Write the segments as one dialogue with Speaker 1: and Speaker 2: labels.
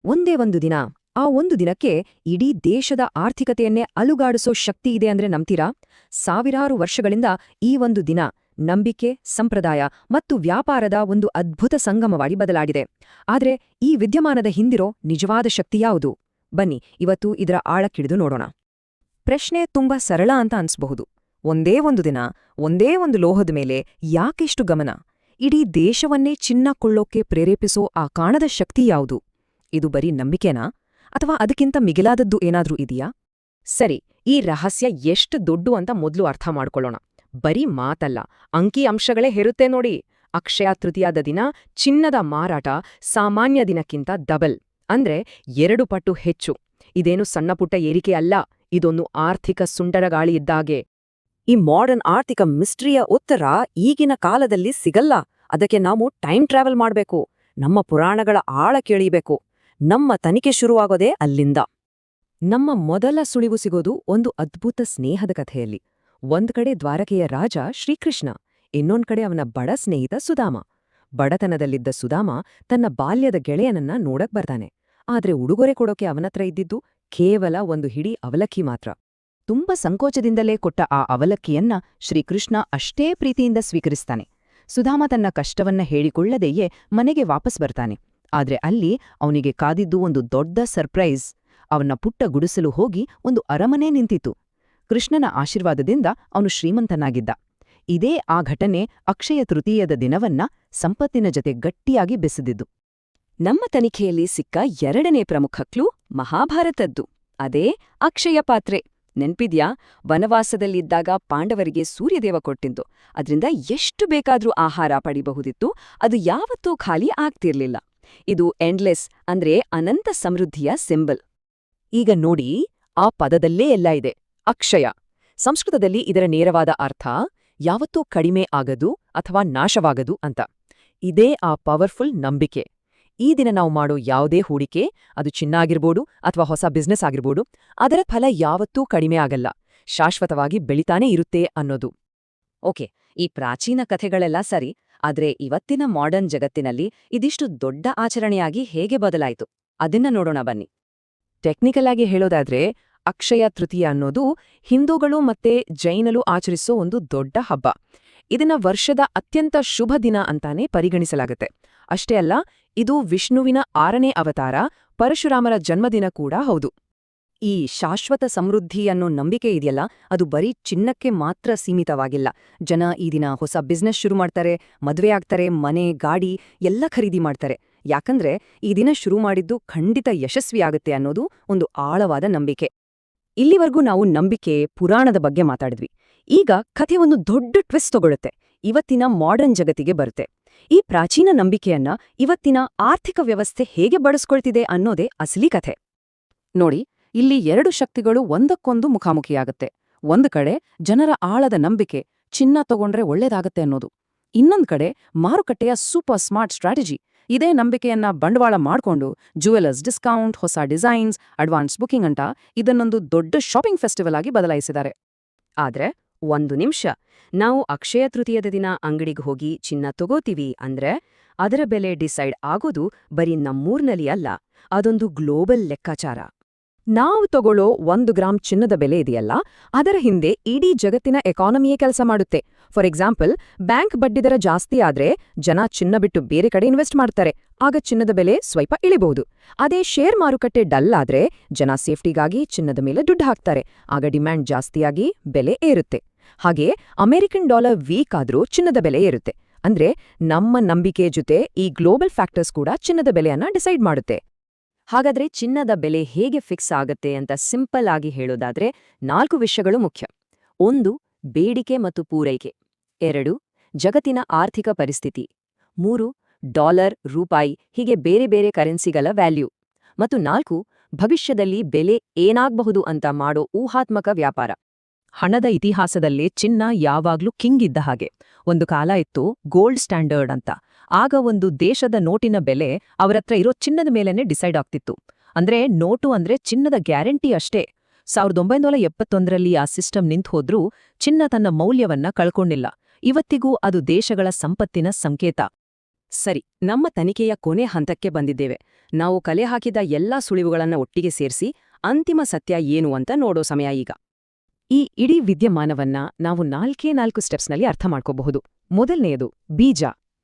Speaker 1: ಒಂದೇ ಒಂದು ದಿನ, ಆ ಒಂದು ದಿನಕ್ಕೆ ಇಡೀ ದೇಶದ ಆರ್ಥಿಕತೆಯನ್ನೇ ಅಲುಗಾಡಿಸೋ ಶಕ್ತಿ ಇದೆ ಅಂದ್ರೆ ನಂಬ್ತೀರಾ? ಸಾವಿರಾರು ವರ್ಷಗಳಿಂದ ಈ ಒಂದು ದಿನ ನಂಬಿಕೆ, ಸಂಪ್ರದಾಯ ಮತ್ತು ವ್ಯಾಪಾರದ ಒಂದು ಅದ್ಭುತ ಸಂಗಮವಾಗಿ ಬದಲಾಗಿದೆ. ಆದ್ರೆ ಈ ವಿದ್ಯಮಾನದ ಹಿಂದಿರೋ ನಿಜವಾದ ಶಕ್ತಿ ಯಾವುದು? ಬನ್ನಿ ಇವತ್ತು ಇದರ ಆಳಕ್ಕಿಳಿದು ನೋಡೋಣ. ಪ್ರಶ್ನೆ ತುಂಬಾ ಸರಳ ಅಂತ ಅನ್ಸ್ಬಹುದು. ಒಂದೇ ಒಂದು ದಿನ, ಒಂದೇ ಒಂದು ಲೋಹದ ಮೇಲೆ ಯಾಕಿಷ್ಟು ಗಮನ? ಇಡೀ ದೇಶವನ್ನೇ ಚಿನ್ನ ಕೊಳ್ಳೋಕೆ ಪ್ರೇರೇಪಿಸೋ ಆ ಕಾಣದ ಶಕ್ತಿ ಯಾವುದು? ಇದು ಬರೀ ನಂಬಿಕೆನಾ? ಅಥವಾ ಅದಕ್ಕಿಂತ ಮಿಗಿಲಾದದ್ದು ಏನಾದ್ರೂ ಇದೆಯಾ? ಸರಿ, ಈ ರಹಸ್ಯ ಎಷ್ಟು ದೊಡ್ಡು ಅಂತ ಮೊದಲು ಅರ್ಥ ಮಾಡ್ಕೊಳ್ಳೋಣ. ಬರೀ ಮಾತಲ್ಲ, ಅಂಕಿ ಅಂಶಗಳೇ ಹೇರುತ್ತೆ ನೋಡಿ. ಅಕ್ಷಯ ತೃತೀಯದ ದಿನ ಚಿನ್ನದ ಮಾರಾಟ ಸಾಮಾನ್ಯ ದಿನಕ್ಕಿಂತ ಡಬಲ್, ಅಂದ್ರೆ 2 ಪಟ್ಟು ಹೆಚ್ಚು. ಇದೇನು ಸಣ್ಣಪುಟ್ಟ ಏರಿಕೆ ಅಲ್ಲ, ಇದೊಂದು ಆರ್ಥಿಕ ಸುಂಟರಗಾಳಿ ಇದ್ದಾಗೆ. ಈ ಮಾಡರ್ನ್ ಆರ್ಥಿಕ ಮಿಸ್ಟ್ರಿಯ ಉತ್ತರ ಈಗಿನ ಕಾಲದಲ್ಲಿ ಸಿಗಲ್ಲ. ಅದಕ್ಕೆ ನಾವು ಟೈಮ್ ಟ್ರಾವೆಲ್ ಮಾಡ್ಬೇಕು, ನಮ್ಮ ಪುರಾಣಗಳ ಆಳ ಕೇಳಿಬೇಕು. ನಮ್ಮ ತನಿಖೆ ಶುರುವಾಗೋದೇ ಅಲ್ಲಿಂದ. ನಮ್ಮ ಮೊದಲ ಸುಳಿವು ಸಿಗೋದು ಒಂದು ಅದ್ಭುತ ಸ್ನೇಹದ ಕಥೆಯಲ್ಲಿ. ಒಂದ್ ಕಡೆ ದ್ವಾರಕೆಯ ರಾಜ ಶ್ರೀಕೃಷ್ಣ, ಇನ್ನೊಂದ್ ಕಡೆ ಅವನ ಬಡ ಸ್ನೇಹಿತ ಸುಧಾಮ. ಬಡತನದಲ್ಲಿದ್ದ ಸುಧಾಮ ತನ್ನ ಬಾಲ್ಯದ ಗೆಳೆಯನನ್ನ ನೋಡಕ್ ಬರ್ತಾನೆ. ಆದ್ರೆ ಉಡುಗೊರೆ ಕೊಡೋಕೆ ಅವನತ್ರ ಇದ್ದಿದ್ದು ಕೇವಲ ಒಂದು ಹಿಡಿ ಅವಲಕ್ಕಿ ಮಾತ್ರ. ತುಂಬ ಸಂಕೋಚದಿಂದಲೇ ಕೊಟ್ಟ ಆ ಅವಲಕ್ಕಿಯನ್ನ ಶ್ರೀಕೃಷ್ಣ ಅಷ್ಟೇ ಪ್ರೀತಿಯಿಂದ ಸ್ವೀಕರಿಸ್ತಾನೆ. ಸುಧಾಮ ತನ್ನ ಕಷ್ಟವನ್ನ ಹೇಳಿಕೊಳ್ಳದೆಯೇ ಮನೆಗೆ ವಾಪಸ್ ಬರ್ತಾನೆ. ಆದ್ರೆ ಅಲ್ಲಿ ಅವನಿಗೆ ಕಾದಿದ್ದು ಒಂದು ದೊಡ್ಡ ಸರ್ಪ್ರೈಸ್. ಅವನ ಪುಟ್ಟ ಗುಡಿಸಲು ಹೋಗಿ ಒಂದು ಅರಮನೆ ನಿಂತಿತು. ಕೃಷ್ಣನ ಆಶೀರ್ವಾದದಿಂದ ಅವನು ಶ್ರೀಮಂತನಾಗಿದ್ದ. ಇದೇ ಆ ಘಟನೆ ಅಕ್ಷಯ ತೃತೀಯದ ದಿನವನ್ನ ಸಂಪತ್ತಿನ ಜತೆ ಗಟ್ಟಿಯಾಗಿ ಬೆಸೆದಿದ್ದು. ನಮ್ಮ ತನಿಖೆಯಲ್ಲಿ ಸಿಕ್ಕ 2ನೇ ಪ್ರಮುಖ ಕ್ಲೂ ಮಹಾಭಾರತದ್ದು. ಅದೇ ಅಕ್ಷಯ ಪಾತ್ರೆ. ನೆನ್ಪಿದ್ಯಾ? ವನವಾಸದಲ್ಲಿದ್ದಾಗ ಪಾಂಡವರಿಗೆ ಸೂರ್ಯದೇವ ಕೊಟ್ಟಿದ್ದು. ಅದ್ರಿಂದ ಎಷ್ಟು ಬೇಕಾದ್ರೂ ಆಹಾರ ಪಡಿಬಹುದಿತ್ತು, ಅದು ಯಾವತ್ತೂ ಖಾಲಿ ಆಗ್ತಿರ್ಲಿಲ್ಲ. ಇದು ಎಂಡ್ಲೆಸ್ ಅಂದ್ರೆ ಅನಂತ ಸಮೃದ್ಧಿಯ ಸಿಂಬಲ್. ಈಗ ನೋಡಿ, ಆ ಪದದಲ್ಲೇ ಎಲ್ಲ ಇದೆ, ಅಕ್ಷಯ. ಸಂಸ್ಕೃತದಲ್ಲಿ ಇದರ ನೇರವಾದ ಅರ್ಥ ಯಾವತ್ತೂ ಕಡಿಮೆ ಆಗದು ಅಥವಾ ನಾಶವಾಗದು ಅಂತ. ಇದೇ ಆ ಪವರ್ಫುಲ್ ನಂಬಿಕೆ. ಈ ದಿನ ನಾವು ಮಾಡೋ ಯಾವುದೇ ಹೂಡಿಕೆ, ಅದು ಚಿನ್ನ ಆಗಿರ್ಬೋದು ಅಥವಾ ಹೊಸ ಬಿಸ್ನೆಸ್ ಆಗಿರ್ಬೋದು, ಅದರ ಫಲ ಯಾವತ್ತೂ ಕಡಿಮೆ ಆಗಲ್ಲ, ಶಾಶ್ವತವಾಗಿ ಬೆಳಿತಾನೇ ಇರುತ್ತೆ ಅನ್ನೋದು. ಓಕೆ, ಈ ಪ್ರಾಚೀನ ಕಥೆಗಳೆಲ್ಲ ಸರಿ, ಆದ್ರೆ ಇವತ್ತಿನ ಮಾಡರ್ನ್ ಜಗತ್ತಿನಲ್ಲಿ ಇದಿಷ್ಟು ದೊಡ್ಡ ಆಚರಣೆಯಾಗಿ ಹೇಗೆ ಬದಲಾಯಿತು ಅದನ್ನ ನೋಡೋಣ ಬನ್ನಿ. ಟೆಕ್ನಿಕಲ್ ಆಗಿ ಹೇಳೋದಾದ್ರೆ, ಅಕ್ಷಯ ತೃತೀಯ ಅನ್ನೋದು ಹಿಂದೂಗಳು ಮತ್ತೆ ಜೈನರು ಆಚರಿಸೋ ಒಂದು ದೊಡ್ಡ ಹಬ್ಬ. ಇದನ್ನ ವರ್ಷದ ಅತ್ಯಂತ ಶುಭ ದಿನ ಅಂತಾನೆ ಪರಿಗಣಿಸಲಾಗುತ್ತೆ. ಅಷ್ಟೇ ಅಲ್ಲ, ಇದು ವಿಷ್ಣುವಿನ 6ನೇ ಅವತಾರ ಪರಶುರಾಮರ ಜನ್ಮದಿನ ಕೂಡ ಹೌದು. ಈ ಶಾಶ್ವತ ಸಮೃದ್ಧಿ ಅನ್ನೋ ನಂಬಿಕೆ ಇದೆಯಲ್ಲ, ಅದು ಬರೀ ಚಿನ್ನಕ್ಕೆ ಮಾತ್ರ ಸೀಮಿತವಾಗಿಲ್ಲ. ಜನ ಈ ದಿನ ಹೊಸ ಬಿಸ್ನೆಸ್ ಶುರು ಮಾಡ್ತಾರೆ, ಮದ್ವೆ ಆಗ್ತಾರೆ, ಮನೆ, ಗಾಡಿ ಎಲ್ಲ ಖರೀದಿ ಮಾಡ್ತಾರೆ. ಯಾಕಂದ್ರೆ ಈ ದಿನ ಶುರು ಮಾಡಿದ್ದು ಖಂಡಿತ ಯಶಸ್ವಿಯಾಗುತ್ತೆ ಅನ್ನೋದು ಒಂದು ಆಳವಾದ ನಂಬಿಕೆ. ಇಲ್ಲಿವರೆಗೂ ನಾವು ನಂಬಿಕೆ, ಪುರಾಣದ ಬಗ್ಗೆ ಮಾತಾಡಿದ್ವಿ. ಈಗ ಕಥೆ ಒಂದು ದೊಡ್ಡ ಟ್ವಿಸ್ಟ್ ತಗೊಳುತ್ತೆ. ಇವತ್ತಿನ ಮಾಡರ್ನ್ ಜಗತ್ತಿಗೆ ಬರುತ್ತೆ. ಈ ಪ್ರಾಚೀನ ನಂಬಿಕೆಯನ್ನ ಇವತ್ತಿನ ಆರ್ಥಿಕ ವ್ಯವಸ್ಥೆ ಹೇಗೆ ಬಳಸ್ಕೊಳ್ತಿದೆ ಅನ್ನೋದೇ ಅಸಲಿ ಕಥೆ. ನೋಡಿ, ಇಲ್ಲಿ 2 ಶಕ್ತಿಗಳು ಒಂದಕ್ಕೊಂದು ಮುಖಾಮುಖಿಯಾಗತ್ತೆ. ಒಂದು ಕಡೆ ಜನರ ಆಳದ ನಂಬಿಕೆ, ಚಿನ್ನ ತಗೊಂಡ್ರೆ ಒಳ್ಳೇದಾಗತ್ತೆ ಅನ್ನೋದು. ಇನ್ನೊಂದ್ ಕಡೆ ಮಾರುಕಟ್ಟೆಯ ಸೂಪರ್ ಸ್ಮಾರ್ಟ್ ಸ್ಟ್ರಾಟಜಿ. ಇದೇ ನಂಬಿಕೆಯನ್ನ ಬಂಡವಾಳ ಮಾಡ್ಕೊಂಡು ಜ್ಯುವೆಲರ್ಸ್ ಡಿಸ್ಕೌಂಟ್, ಹೊಸ ಡಿಸೈನ್ಸ್, ಅಡ್ವಾನ್ಸ್ ಬುಕಿಂಗ್ ಅಂತ ಇದನ್ನೊಂದು ದೊಡ್ಡ ಶಾಪಿಂಗ್ ಫೆಸ್ಟಿವಲ್ ಆಗಿ ಬದಲಾಯಿಸಿದ್ದಾರೆ. ಆದ್ರೆ ಒಂದು ನಿಮಿಷ, ನಾವು ಅಕ್ಷಯ ತೃತೀಯದ ದಿನ ಅಂಗಡಿಗೆ ಹೋಗಿ ಚಿನ್ನ ತಗೋತೀವಿ ಅಂದ್ರೆ ಅದರ ಬೆಲೆ ಡಿಸೈಡ್ ಆಗೋದು ಬರೀ ನಮ್ಮೂರ್ನಲ್ಲಿ ಅಲ್ಲ, ಅದೊಂದು ಗ್ಲೋಬಲ್ ಲೆಕ್ಕಾಚಾರ. ನಾವು ತಗೊಳ್ಳೋ 1 ಗ್ರಾಂ ಚಿನ್ನದ ಬೆಲೆ ಇದೆಯಲ್ಲ, ಅದರ ಹಿಂದೆ ಇಡೀ ಜಗತ್ತಿನ ಎಕಾನಮಿಯೇ ಕೆಲಸ ಮಾಡುತ್ತೆ. ಫಾರ್ ಎಕ್ಸಾಂಪಲ್, ಬ್ಯಾಂಕ್ ಬಡ್ಡಿದರ ಜಾಸ್ತಿ ಆದ್ರೆ ಜನ ಚಿನ್ನ ಬಿಟ್ಟು ಬೇರೆ ಕಡೆ ಇನ್ವೆಸ್ಟ್ ಮಾಡ್ತಾರೆ. ಆಗ ಚಿನ್ನದ ಬೆಲೆ ಸ್ವಲ್ಪ ಇಳಿಬಹುದು. ಅದೇ ಶೇರ್ ಮಾರುಕಟ್ಟೆ ಡಲ್ ಆದ್ರೆ ಜನ ಸೇಫ್ಟಿಗಾಗಿ ಚಿನ್ನದ ಮೇಲೆ ದುಡ್ಡು ಹಾಕ್ತಾರೆ. ಆಗ ಡಿಮ್ಯಾಂಡ್ ಜಾಸ್ತಿಯಾಗಿ ಬೆಲೆ ಏರುತ್ತೆ. ಹಾಗೆಯೇ ಅಮೆರಿಕನ್ ಡಾಲರ್ ವೀಕ್ ಆದ್ರೂ ಚಿನ್ನದ ಬೆಲೆ ಏರುತ್ತೆ. ಅಂದ್ರೆ ನಮ್ಮ ನಂಬಿಕೆ ಜೊತೆ ಈ ಗ್ಲೋಬಲ್ ಫ್ಯಾಕ್ಟರ್ಸ್ ಕೂಡ ಚಿನ್ನದ ಬೆಲೆಯನ್ನ ಡಿಸೈಡ್ ಮಾಡುತ್ತೆ. ಹಾಗಾದ್ರೆ ಚಿನ್ನದ ಬೆಲೆ ಹೇಗೆ ಫಿಕ್ಸ್ ಆಗತ್ತೆ ಅಂತ ಸಿಂಪಲ್ ಆಗಿ ಹೇಳೋದಾದ್ರೆ 4 ವಿಷಯಗಳು ಮುಖ್ಯ. 1. ಬೇಡಿಕೆ ಮತ್ತು ಪೂರೈಕೆ. 2. ಜಗತ್ತಿನ ಆರ್ಥಿಕ ಪರಿಸ್ಥಿತಿ. 3. ಡಾಲರ್, ರೂಪಾಯಿ ಹೀಗೆ ಬೇರೆ ಬೇರೆ ಕರೆನ್ಸಿಗಳ ವ್ಯಾಲ್ಯೂ. ಮತ್ತು 4. ಭವಿಷ್ಯದಲ್ಲಿ ಬೆಲೆ ಏನಾಗಬಹುದು ಅಂತ ಮಾಡೋ ಊಹಾತ್ಮಕ ವ್ಯಾಪಾರ. ಹಣದ ಇತಿಹಾಸದಲ್ಲೇ ಚಿನ್ನ ಯಾವಾಗ್ಲೂ ಕಿಂಗ್ ಇದ್ದ ಹಾಗೆ. ಒಂದು ಕಾಲ ಇತ್ತು ಗೋಲ್ಡ್ ಸ್ಟ್ಯಾಂಡರ್ಡ್ ಅಂತ. ಆಗ ಒಂದು ದೇಶದ ನೋಟಿನ ಬೆಲೆ ಅವರತ್ರ ಇರೋ ಚಿನ್ನದ ಮೇಲೇನೆ ಡಿಸೈಡ್ ಆಗ್ತಿತ್ತು. ಅಂದ್ರೆ ನೋಟು ಅಂದ್ರೆ ಚಿನ್ನದ ಗ್ಯಾರಂಟಿ ಅಷ್ಟೇ. 1971ರಲ್ಲಿ ಆ ಸಿಸ್ಟಮ್ ನಿಂತು ಹೋದ್ರೂ ಚಿನ್ನ ತನ್ನ ಮೌಲ್ಯವನ್ನ ಕಳ್ಕೊಂಡಿಲ್ಲ. ಇವತ್ತಿಗೂ ಅದು ದೇಶಗಳ ಸಂಪತ್ತಿನ ಸಂಕೇತ. ಸರಿ, ನಮ್ಮ ತನಿಖೆಯ ಕೊನೆ ಹಂತಕ್ಕೆ ಬಂದಿದ್ದೇವೆ. ನಾವು ಕಲೆ ಹಾಕಿದ ಎಲ್ಲಾ ಸುಳಿವುಗಳನ್ನ ಒಟ್ಟಿಗೆ ಸೇರಿಸಿ ಅಂತಿಮ ಸತ್ಯ ಏನು ಅಂತ ನೋಡೋ ಸಮಯ ಈಗ. ಈ ಇಡೀ ವಿದ್ಯಮಾನವನ್ನ ನಾವು 4 ಸ್ಟೆಪ್ಸ್ನಲ್ಲಿ ಅರ್ಥ ಮಾಡ್ಕೋಬಹುದು. ಮೊದಲನೆಯದು ಬೀಜ,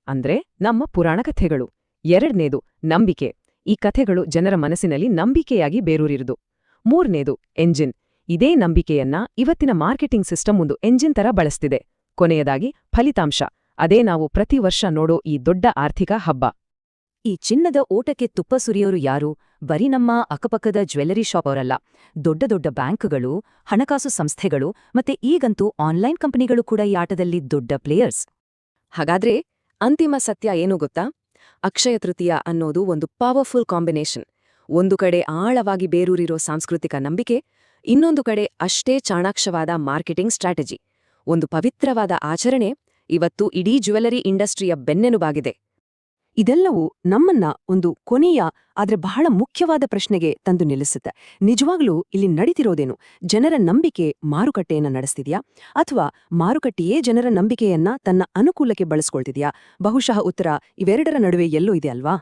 Speaker 1: ಅಂದ್ರೆ ನಮ್ಮ ಪುರಾಣ ಕಥೆಗಳು. ಎರಡನೇದು ನಂಬಿಕೆ, ಈ ಕಥೆಗಳು ಜನರ ಮನಸ್ಸಿನಲ್ಲಿ ನಂಬಿಕೆಯಾಗಿ ಬೇರೂರಿರುವುದು. ಮೂರನೇದು ಎಂಜಿನ್, ಇದೇ ನಂಬಿಕೆಯನ್ನ ಇವತ್ತಿನ ಮಾರ್ಕೆಟಿಂಗ್ ಸಿಸ್ಟಮ್ ಒಂದು ಎಂಜಿನ್ ತರ ಬಳಸ್ತಿದೆ. ಕೊನೆಯದಾಗಿ ಫಲಿತಾಂಶ, ಅದೇ ನಾವು ಪ್ರತಿ ವರ್ಷ ನೋಡೋ ಈ ದೊಡ್ಡ ಆರ್ಥಿಕ ಹಬ್ಬ. ಈ ಚಿನ್ನದ ಓಟಕ್ಕೆ ತುಪ್ಪ ಸುರಿಯೋರು ಯಾರು? ಬರೀ ನಮ್ಮ ಅಕ್ಕಪಕ್ಕದ ಜ್ಯುವೆಲ್ಲರಿ ಶಾಪ್ ಅವರಲ್ಲ, ದೊಡ್ಡ ದೊಡ್ಡ ಬ್ಯಾಂಕ್ಗಳು, ಹಣಕಾಸು ಸಂಸ್ಥೆಗಳು ಮತ್ತೆ ಈಗಂತೂ ಆನ್ಲೈನ್ ಕಂಪನಿಗಳು ಕೂಡ ಈ ಆಟದಲ್ಲಿ ದೊಡ್ಡ ಪ್ಲೇಯರ್ಸ್. ಹಾಗಾದ್ರೆ ಅಂತಿಮ ಸತ್ಯ ಏನು ಗೊತ್ತಾ? ಅಕ್ಷಯ ತೃತೀಯ ಅನ್ನೋದು ಒಂದು ಪವರ್ಫುಲ್ ಕಾಂಬಿನೇಷನ್. ಒಂದು ಕಡೆ ಆಳವಾಗಿ ಬೇರೂರಿರೋ ಸಾಂಸ್ಕೃತಿಕ ನಂಬಿಕೆ, ಇನ್ನೊಂದು ಕಡೆ ಅಷ್ಟೇ ಚಾಣಾಕ್ಷವಾದ ಮಾರ್ಕೆಟಿಂಗ್ ಸ್ಟ್ರಾಟಜಿ. ಒಂದು ಪವಿತ್ರವಾದ ಆಚರಣೆ ಇವತ್ತು ಇಡೀ ಜ್ಯುವೆಲ್ಲರಿ ಇಂಡಸ್ಟ್ರಿಯ ಬೆನ್ನೆಲುಬಾಗಿದೆ. ಇದೆಲ್ಲವೂ ನಮ್ಮನ್ನ ಒಂದು ಕೊನೆಯ ಆದ್ರೆ ಬಹಳ ಮುಖ್ಯವಾದ ಪ್ರಶ್ನೆಗೆ ತಂದು ನಿಲ್ಲಿಸುತ್ತೆ. ನಿಜವಾಗ್ಲೂ ಇಲ್ಲಿ ನಡೀತಿರೋದೇನು? ಜನರ ನಂಬಿಕೆ ಮಾರುಕಟ್ಟೆಯನ್ನ ನಡೆಸ್ತಿದ್ಯಾ, ಅಥವಾ ಮಾರುಕಟ್ಟೆಯೇ ಜನರ ನಂಬಿಕೆಯನ್ನ ತನ್ನ ಅನುಕೂಲಕ್ಕೆ ಬಳಸ್ಕೊಳ್ತಿದ್ಯಾ? ಬಹುಶಃ ಉತ್ತರ ಇವೆರಡರ ನಡುವೆ ಎಲ್ಲೋ ಇದೆ ಅಲ್ವಾ?